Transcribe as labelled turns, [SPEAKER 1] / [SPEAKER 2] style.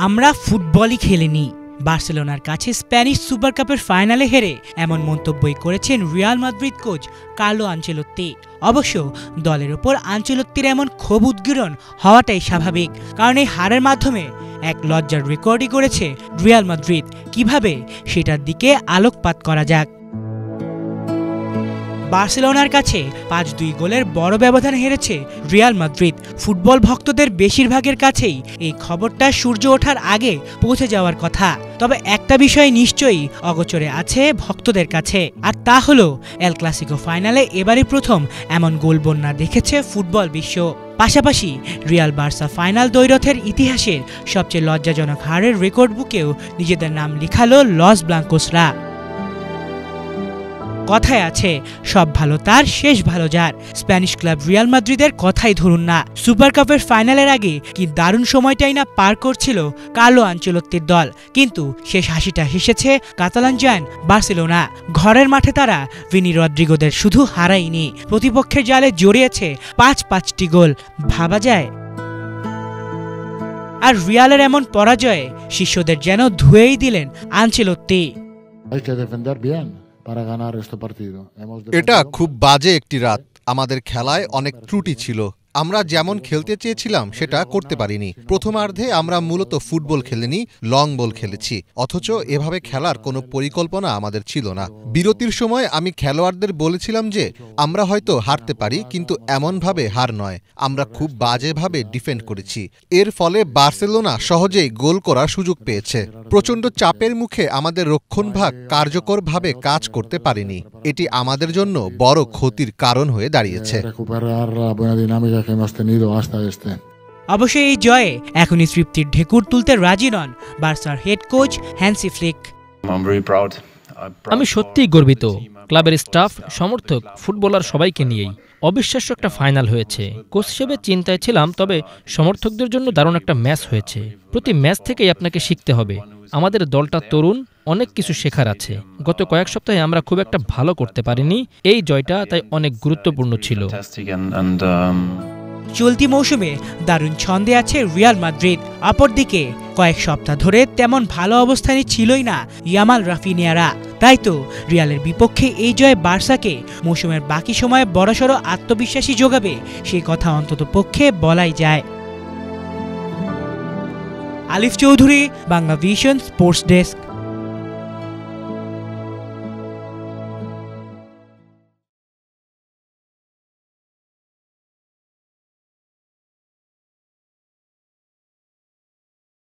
[SPEAKER 1] আমরা ফুটবলই খেলিনি। বার্সেলোনার কাছে স্প্যানিশ সুপার কাপের ফাইনালে হেরে এমন মন্তব্যই করেছেন Real Madrid coach Carlo Ancelotti. অবশ্য দলের ওপর আনচেলত্তির এমন ক্ষোভ উদ্গীরণ হওয়াটাই স্বাভাবিক, কারণ এই হারের মাধ্যমে এক লজ্জার রেকর্ডই করেছে রিয়াল মাদ্রিদ। কিভাবে সেটার দিকে আলোকপাত করা যাক। বার্সেলোনার কাছে ৫-২ গোলের বড় ব্যবধান হেরেছে রিয়াল মাদ্রিদ। ফুটবল ভক্তদের বেশিরভাগের কাছেই এই খবরটা সূর্য ওঠার আগে পৌঁছে যাওয়ার কথা। তবে একটা বিষয় নিশ্চয়ই অগোচরে আছে ভক্তদের কাছে, আর তা হলো এল ক্লাসিকো ফাইনালে এবারই প্রথম এমন গোল বন্যা দেখেছে ফুটবল বিশ্ব। পাশাপাশি রিয়াল বার্সা ফাইনাল দ্বৈরথের ইতিহাসের সবচেয়ে লজ্জাজনক হারের রেকর্ড বুকেও নিজেদের নাম লিখালো লস ব্লাঙ্কোসরা। কথায় আছে, সব ভালো তার শেষ ভালো যার। স্প্যানিশ ক্লাব রিয়াল মাদ্রিদের কথাই ধরুন না, সুপার কাপের ফাইনালের আগে কি দারুণ সময়টাই না পার করছিল কার্লো আনচেলত্তির দল, কিন্তু শেষ হাসিটা হেসেছে কাতালান জায়ান্ট বার্সেলোনা। ঘরের মাঠে তারা ভিনি রদ্রিগোদের শুধু হারায়নি, প্রতিপক্ষের জালে জড়িয়েছে ৫টি গোল। ভাবা যায়? আর রিয়ালের এমন পরাজয়ে শিষ্যদের যেন ধুয়েই দিলেন আনচেলত্তি।
[SPEAKER 2] এটা খুব বাজে একটি রাত। আমাদের খেলায় অনেক ত্রুটি ছিল। আমরা যেমন খেলতে চেয়েছিলাম সেটা করতে পারিনি। প্রথমার্ধে আমরা মূলত ফুটবল খেলিনি, লং বল খেলেছি। অথচ এভাবে খেলার কোনো পরিকল্পনা আমাদের ছিল না। বিরতির সময় আমি খেলোয়াড়দের বলেছিলাম যে আমরা হয়তো হারতে পারি, কিন্তু এমনভাবে হার নয়। আমরা খুব বাজেভাবে ডিফেন্ড করেছি। এর ফলে বার্সেলোনা সহজেই গোল করার সুযোগ পেয়েছে। প্রচণ্ড চাপের মুখে আমাদের রক্ষণভাগ কার্যকরভাবে কাজ করতে পারেনি। এটি আমাদের জন্য বড় ক্ষতির কারণ হয়ে দাঁড়িয়েছে।
[SPEAKER 1] অবশ্যই এই জয়ে এখনই তৃপ্তির ঢেকুর তুলতে রাজি নন বার্সার হেড কোচ হ্যান্সি ফ্লিক।
[SPEAKER 3] আমি সত্যিই গর্বিত, ক্লাবের স্টাফ, সমর্থক, ফুটবলার সবাইকে নিয়েই। অবিশ্বাস্য একটা ফাইনাল হয়েছে। কোচ হিসেবে চিন্তায় ছিলাম, তবে সমর্থকদের জন্য দারুণ একটা ম্যাচ হয়েছে। প্রতি ম্যাচ থেকেই আপনাকে শিখতে হবে। আমাদের দলটা তরুণ, অনেক কিছু শেখার আছে। গত কয়েক সপ্তাহে আমরা খুব একটা ভালো করতে পারিনি। এই জয়টা তাই অনেক গুরুত্বপূর্ণ ছিল।
[SPEAKER 1] চলতি মৌসুমে দারুণ ছন্দে আছে রিয়াল মাদ্রিদ। অপরদিকে কয়েক সপ্তাহ ধরে তেমন ভালো অবস্থানে ছিলই না ইয়ামাল রাফিনিয়ারা। তাই তো রিয়ালের বিপক্ষে এই জয় বার্সাকে মৌসুমের বাকি সময়ে বড়সড় আত্মবিশ্বাসী যোগাবে, সেই কথা অন্তত পক্ষে বলাই যায়। আলিফ Chowdhury, Bangla vision sports desk.